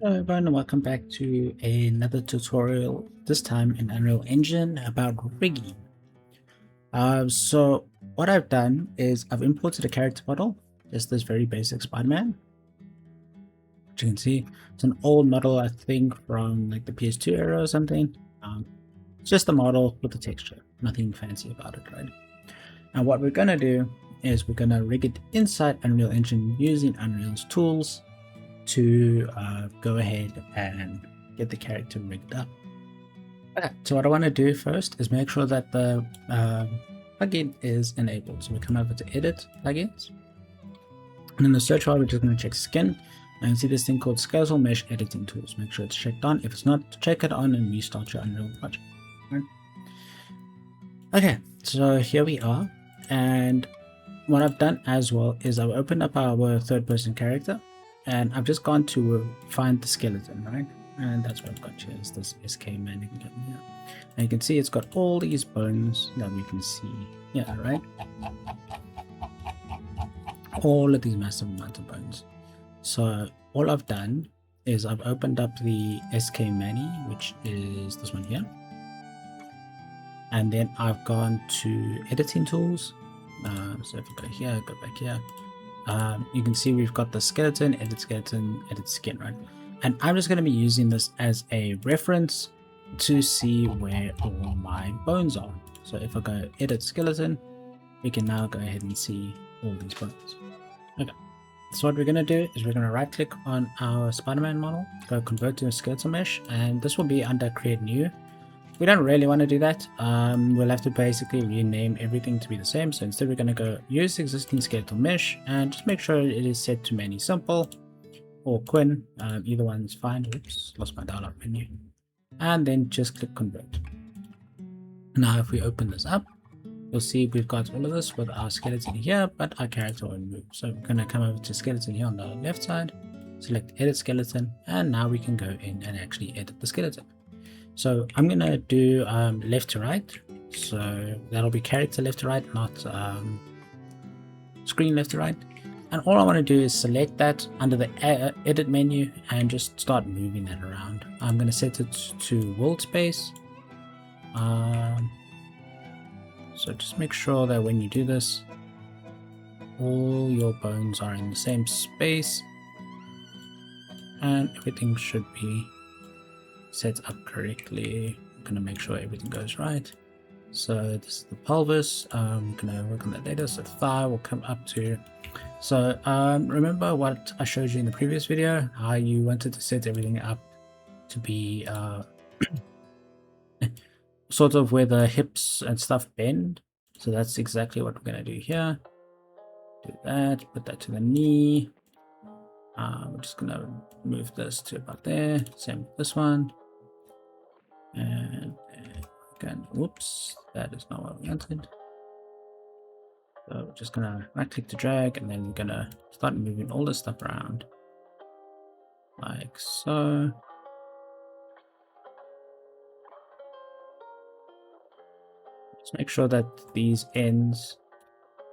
Hello everyone and welcome back to another tutorial, this time in Unreal Engine about rigging. So what I've done is I've imported a character model, just this very basic Spider-Man. Which you can see, it's an old model I think from like the PS2 era or something. It's just a model with the texture, nothing fancy about it, right? And what we're gonna do is we're gonna rig it inside Unreal Engine using Unreal's tools to go ahead and get the character rigged up. Okay, so what I want to do first is make sure that the plugin is enabled. So we come over to Edit Plugins, and in the search bar, we're just going to check Skin, and you see this thing called Skeletal Mesh Editing Tools. Make sure it's checked on. If it's not, check it on and restart your Unreal project. Right? Okay, so here we are, and what I've done as well is I've opened up our third-person character, and I've just gone to find the skeleton, right? And that's what I've got here is this SK mannequin here. And you can see it's got all these bones that we can see here, right? All of these massive amounts of bones. So all I've done is I've opened up the SK Mani, which is this one here. And then I've gone to editing tools. So if you go here, go back here, you can see we've got the skeleton, edit skin, right? And I'm just going to be using this as a reference to see where all my bones are. So if I go edit skeleton, we can now go ahead and see all these bones. Okay, so what we're going to do is we're going to right click on our Spider-Man model, go convert to a skeletal mesh, and this will be under create new. We don't really want to do that. We'll have to basically rename everything to be the same. So instead we're going to go use existing skeletal mesh and just make sure it is set to Mani Simple or Quinn. Either one is fine. Oops, lost my dialog menu. And then just click convert. Now if we open this up, you'll see we've got all of this with our skeleton here, but our character won't move. So we're going to come over to skeleton here on the left side, select edit skeleton, and now we can go in and actually edit the skeleton. So I'm going to do left to right. So that'll be character left to right, not screen left to right. And all I want to do is select that under the edit menu and just start moving that around. I'm going to set it to world space. So just make sure that when you do this, all your bones are in the same space and everything should be set up correctly. I'm going to make sure everything goes right. So this is the pelvis. I'm going to work on that later. So thigh will come up to. So remember what I showed you in the previous video, how you wanted to set everything up to be sort of where the hips and stuff bend. So that's exactly what we're going to do here. Do that, put that to the knee. We're just going to move this to about there. Same with this one. And again, whoops, that is not what we wanted. So we're just gonna right click to drag, and then we're gonna start moving all this stuff around like so. Just make sure that these ends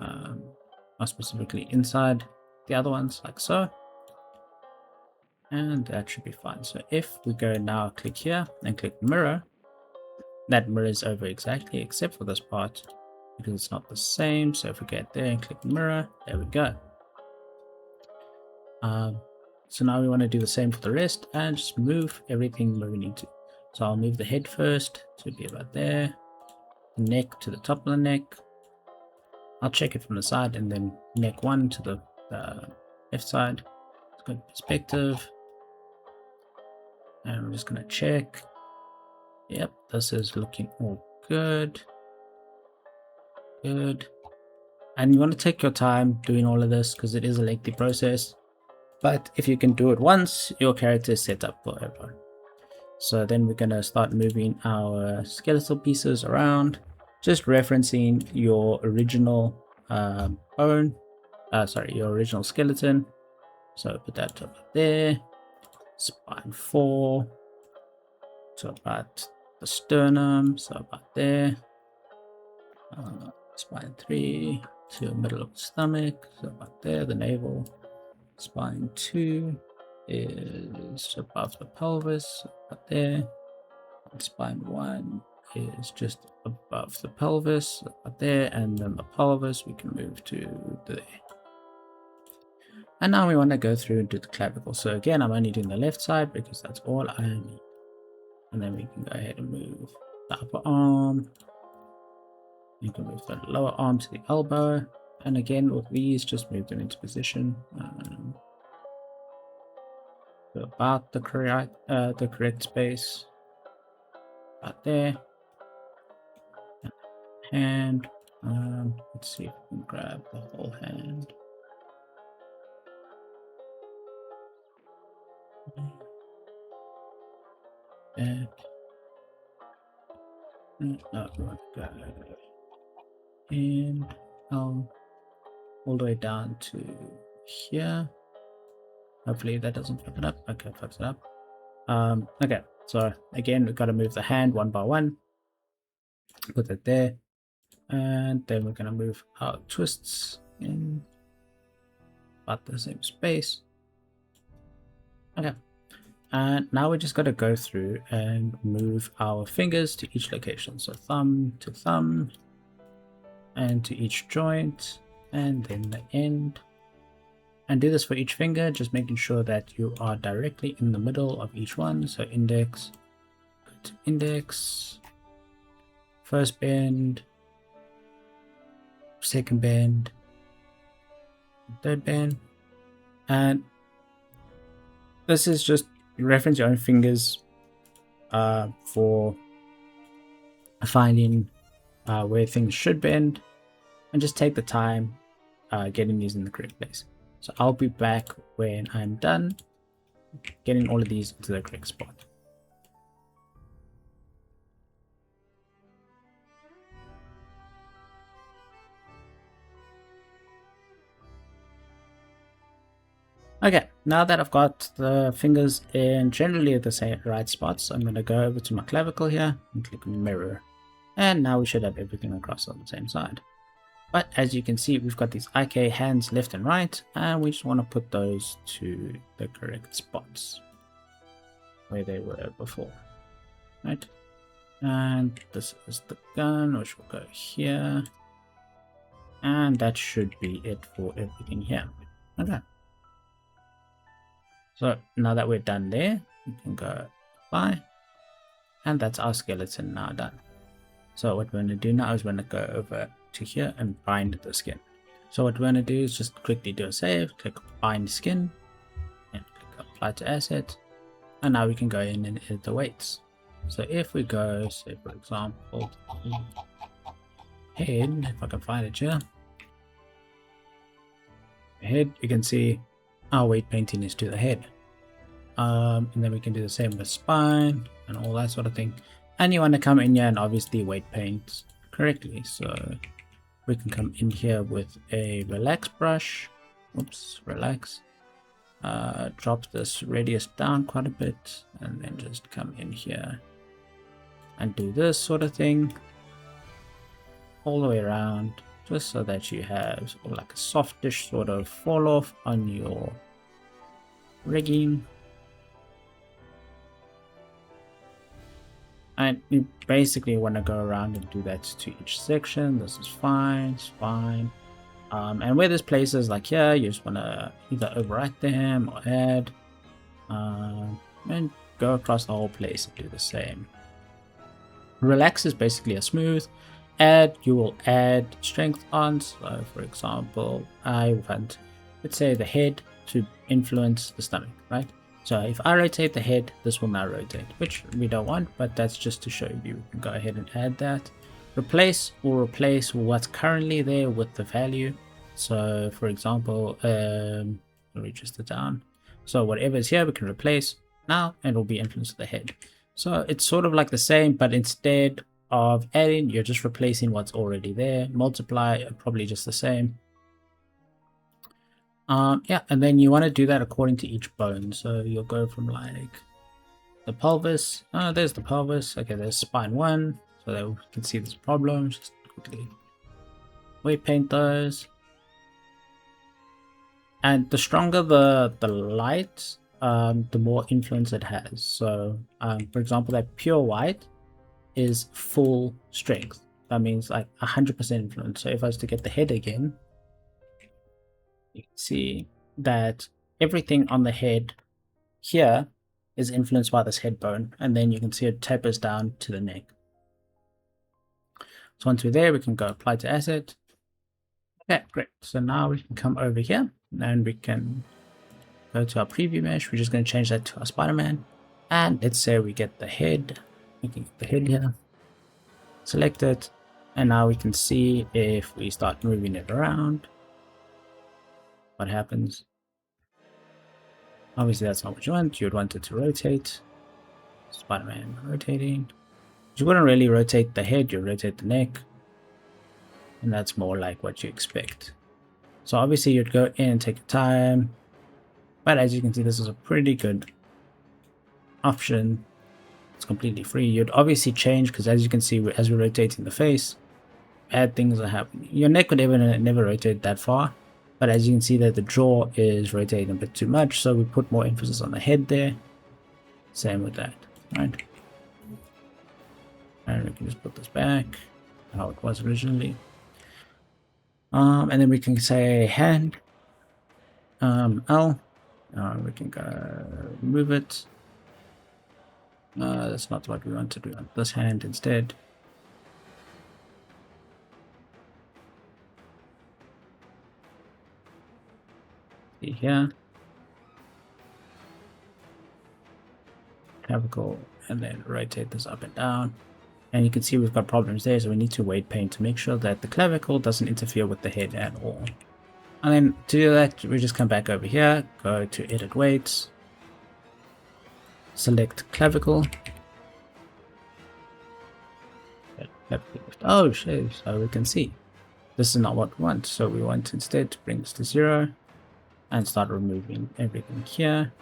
are specifically inside the other ones like so. And that should be fine. So if we go now, click here and click mirror, that mirrors over exactly except for this part because it's not the same. So if we get there and click mirror, there we go. So now we want to do the same for the rest and just move everything where we need to. So I'll move the head first to be about there, the neck to the top of the neck. I'll check it from the side, and then neck 1 to the left side. Let's go to perspective. And we're just going to check. Yep, this is looking all good. Good. And you want to take your time doing all of this because it is a lengthy process. But if you can do it once, your character is set up forever. So then we're going to start moving our skeletal pieces around, just referencing your original your original skeleton. So put that up there, spine 4, so about the sternum, so about there, spine 3 to the middle of the stomach, so about there, the navel, spine 2, is above the pelvis, up there. Spine 1 is just above the pelvis, up there, and then the pelvis we can move to there. And now we want to go through and do the clavicle. So again, I'm only doing the left side because that's all I need. And then we can go ahead and move the upper arm. You can move the lower arm to the elbow. And again, with these, just move them into position. To about the correct space. About there. Hand. Let's see if we can grab the whole hand. And all the way down to here. Hopefully that doesn't fuck it up. Okay, fucks it up. Okay, so again, we've got to move the hand one by one. Put it there. And then we're going to move our twists in about the same space. Okay. And now we just got to go through and move our fingers to each location. So thumb to thumb and to each joint and then the end. And do this for each finger, just making sure that you are directly in the middle of each one. So index, go to index, first bend, second bend, third bend. And this is just reference your own fingers for finding where things should bend, and just take the time getting these in the correct place. So I'll be back when I'm done getting all of these into the correct spot. Okay, now that I've got the fingers in generally the same right spots, I'm going to go over to my clavicle here and click mirror. And now we should have everything across on the same side. But as you can see, we've got these IK hands left and right, and we just want to put those to the correct spots where they were before, right? And this is the gun, which will go here. And that should be it for everything here. Okay. So now that we're done there, we can go apply, and that's our skeleton now done. So what we're going to do now is we're going to go over to here and bind the skin. So what we're going to do is just quickly do a save, click bind skin, and click apply to asset, and now we can go in and edit the weights. So if we go, say for example, head, if I can find it here, head, you can see our weight painting is to the head. And then we can do the same with spine and all that sort of thing. And you want to come in here and obviously weight paint correctly. So we can come in here with a relax brush. Oops, relax. Drop this radius down quite a bit, and then just come in here and do this sort of thing all the way around, just so that you have sort of like a softish sort of fall off on your rigging. And you basically want to go around and do that to each section. This is fine, it's fine. And where there's places like here, you just want to either overwrite them or add, and go across the whole place and do the same. Relax is basically a smooth. Add, you will add strength on. So for example, I want, let's say, the head to influence the stomach, right? So if I rotate the head, this will now rotate, which we don't want, but that's just to show you. We can go ahead and add that. Replace will replace what's currently there with the value. So for example, let me just it down. So whatever's here, we can replace now, and it'll be influenced with the head. So it's sort of like the same, but instead of adding, you're just replacing what's already there. Multiply, probably just the same. Yeah, and then you want to do that according to each bone. So you'll go from like the pelvis. There's the pelvis. Okay, there's spine 1. So that we can see this problem. Just quickly weight paint those. And the stronger the light the more influence it has. So, for example, that pure white is full strength. That means like 100% influence. So if I was to get the head again, you can see that everything on the head here is influenced by this head bone, and then you can see it tapers down to the neck. So once we're there, we can go apply to asset. Okay, great. So now we can come over here and we can go to our preview mesh. We're just going to change that to our Spider-Man. And let's say we get the head. We can get the head here. Select it. And now we can see if we start moving it around, what happens. Obviously, that's not what you want. You'd want it to rotate. Spider-Man rotating. You wouldn't really rotate the head, you rotate the neck. And that's more like what you expect. So obviously you'd go in and take your time. But as you can see, this is a pretty good option. It's completely free. You'd obviously change because as you can see, as we're rotating the face, bad things are happening. Your neck would never rotate that far. But as you can see that the jaw is rotating a bit too much. So we put more emphasis on the head there. Same with that, right? And we can just put this back how it was originally. And then we can say hand, L. We can go move it. That's not what we want to do. This hand instead. See here. Clavicle, and then rotate this up and down. And you can see we've got problems there, so we need to weight paint to make sure that the clavicle doesn't interfere with the head at all. And then to do that, we just come back over here, go to edit weights, select clavicle. Oh shit, so we can see this is not what we want. So we want instead to bring this to 0 and start removing everything here.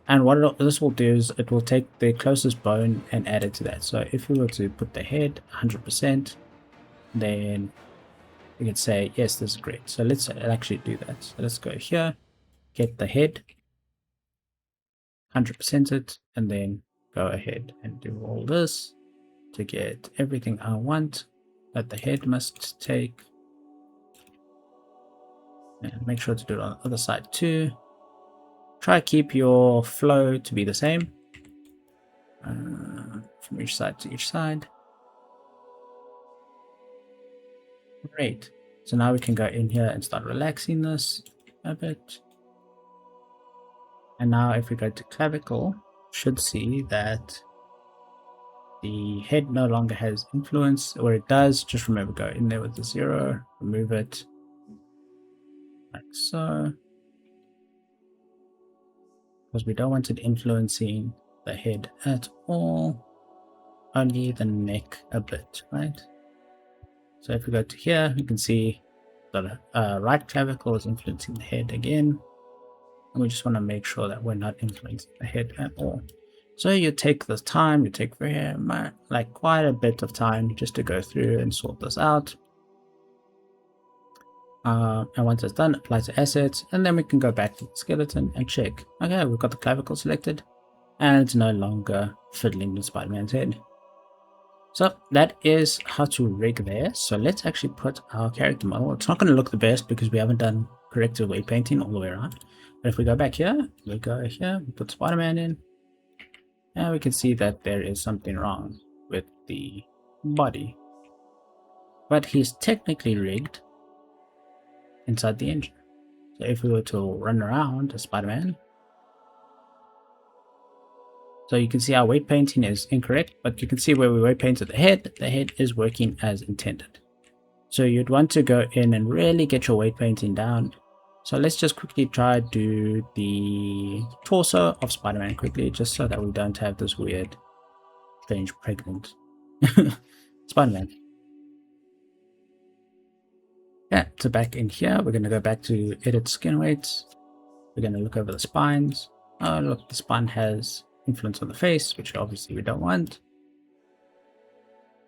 And what this will do is it will take the closest bone and add it to that. So if we were to put the head 100%, then we can say, yes, this is great. So let's actually do that. So let's go here, get the head, 100% it, and then go ahead and do all this to get everything I want that the head must take. And make sure to do it on the other side too. Try to keep your flow to be the same from each side to each side. Great. So now we can go in here and start relaxing this a bit. And now if we go to clavicle, should see that the head no longer has influence, or it does. Just remember, go in there with the 0, remove it like so. Because we don't want it influencing the head at all, only the neck a bit, right? So if we go to here, you can see the right clavicle is influencing the head again. And we just want to make sure that we're not influencing the head at all. So you take this time, you take quite a bit of time just to go through and sort this out. And once it's done, apply to assets, and then we can go back to the skeleton and check. Okay, we've got the clavicle selected, and it's no longer fiddling with Spider-Man's head. So that is how to rig there. So let's actually put our character model. It's not going to look the best because we haven't done corrective weight painting all the way around. But if we go back here, we put Spider-Man in, and we can see that there is something wrong with the body. But he's technically rigged inside the engine. So if we were to run around as Spider-Man, so you can see our weight painting is incorrect, but you can see where we weight painted the head is working as intended. So you'd want to go in and really get your weight painting down. So let's just quickly try to do the torso of Spider-Man quickly, just so that we don't have this weird, strange pregnant Spider-Man. Yeah, so back in here, we're going to go back to edit skin weights. We're going to look over the spines. Oh, look, the spine has influence on the face, which obviously we don't want.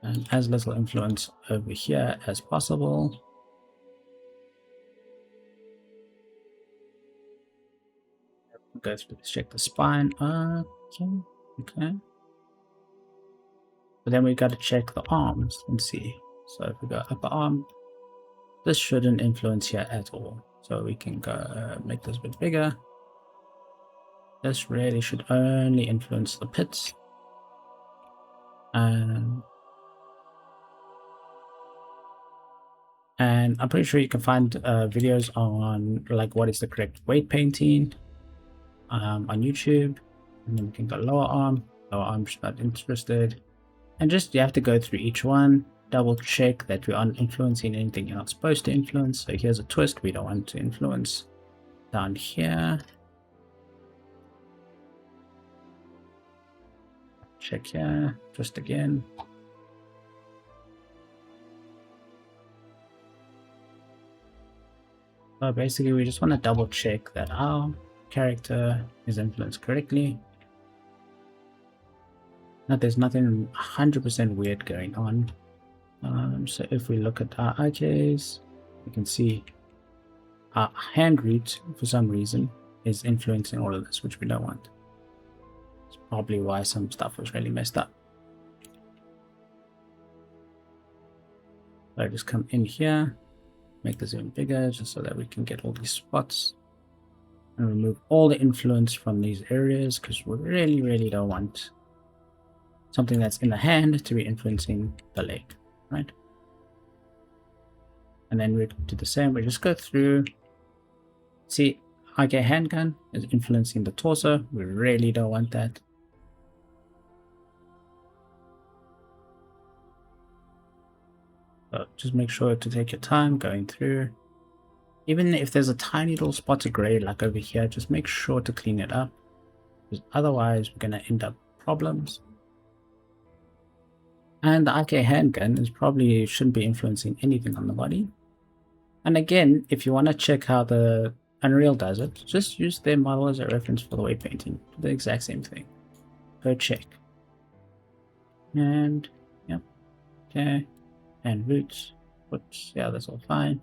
And as little influence over here as possible. go through this, check the spine. Okay. But then we got to check the arms and see. So if we go upper arm, this shouldn't influence here at all. So we can go make this a bit bigger. This really should only influence the pits. And I'm pretty sure you can find videos on like what is the correct weight painting on YouTube. And then we can go lower arm. Lower arm's not interested. And just you have to go through each one, double check that we aren't influencing anything you're not supposed to influence. So here's a twist we don't want to influence. Down here. Check here, twist again. So basically we just want to double check that our character is influenced correctly. Now there's nothing 100% weird going on. So if we look at our IKs, you can see our hand root for some reason is influencing all of this, which we don't want. It's probably why some stuff was really messed up. So I just come in here, make this even bigger just so that we can get all these spots and remove all the influence from these areas, because we really don't want something that's in the hand to be influencing the leg, right? And then we do the same. We just go through. See, IK handgun is influencing the torso. We really don't want that. So just make sure to take your time going through. Even if there's a tiny little spot of gray like over here, just make sure to clean it up, because otherwise we're going to end up problems. And the IK handgun is probably shouldn't be influencing anything on the body. And again, if you want to check how the Unreal does it, just use their model as a reference for the weight painting. Do the exact same thing. Go check. And yep. Okay. And roots. Whoops. Yeah, that's all fine.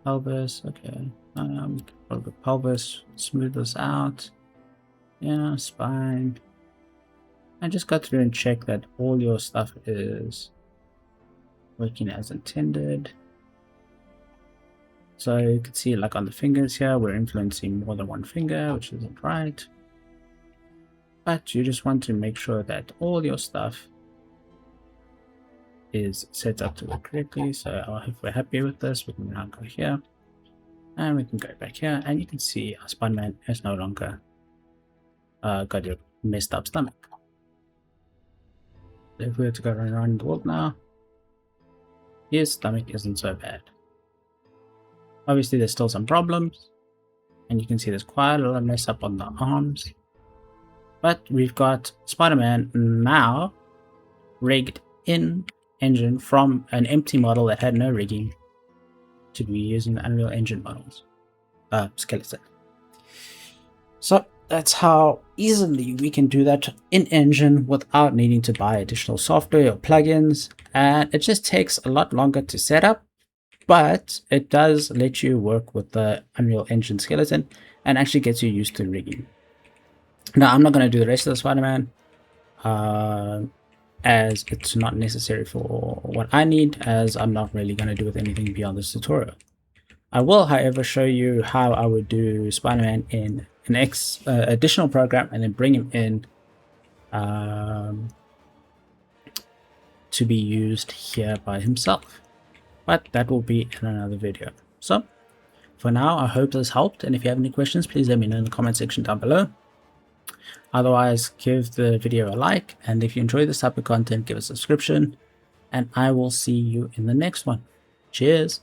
Pelvis. Okay. The pelvis. Smooth this out. Yeah. Spine. And just go through and check that all your stuff is working as intended. So you can see like on the fingers here, we're influencing more than one finger, which isn't right. But you just want to make sure that all your stuff is set up to work correctly. So if we're happy with this, we can now go here. And we can go back here, and you can see our Spiderman is no longer got a messed up stomach. If we were to go around the world now, his stomach isn't so bad. Obviously there's still some problems, and you can see there's quite a lot of mess up on the arms, but we've got Spider-Man now rigged in engine from an empty model that had no rigging to be using the Unreal Engine models skeleton. So that's how easily we can do that in engine without needing to buy additional software or plugins, and it just takes a lot longer to set up, but it does let you work with the Unreal Engine skeleton and actually gets you used to rigging. Now I'm not going to do the rest of the Spider-Man as it's not necessary for what I need, as I'm not really going to do with anything beyond this tutorial. I will, however, show you how I would do Spider-Man in an additional program and then bring him in to be used here by himself. But that will be in another video. So for now, I hope this helped, and if you have any questions, please let me know in the comment section down below. Otherwise, give the video a like, and if you enjoy this type of content, give a subscription, and I will see you in the next one. Cheers!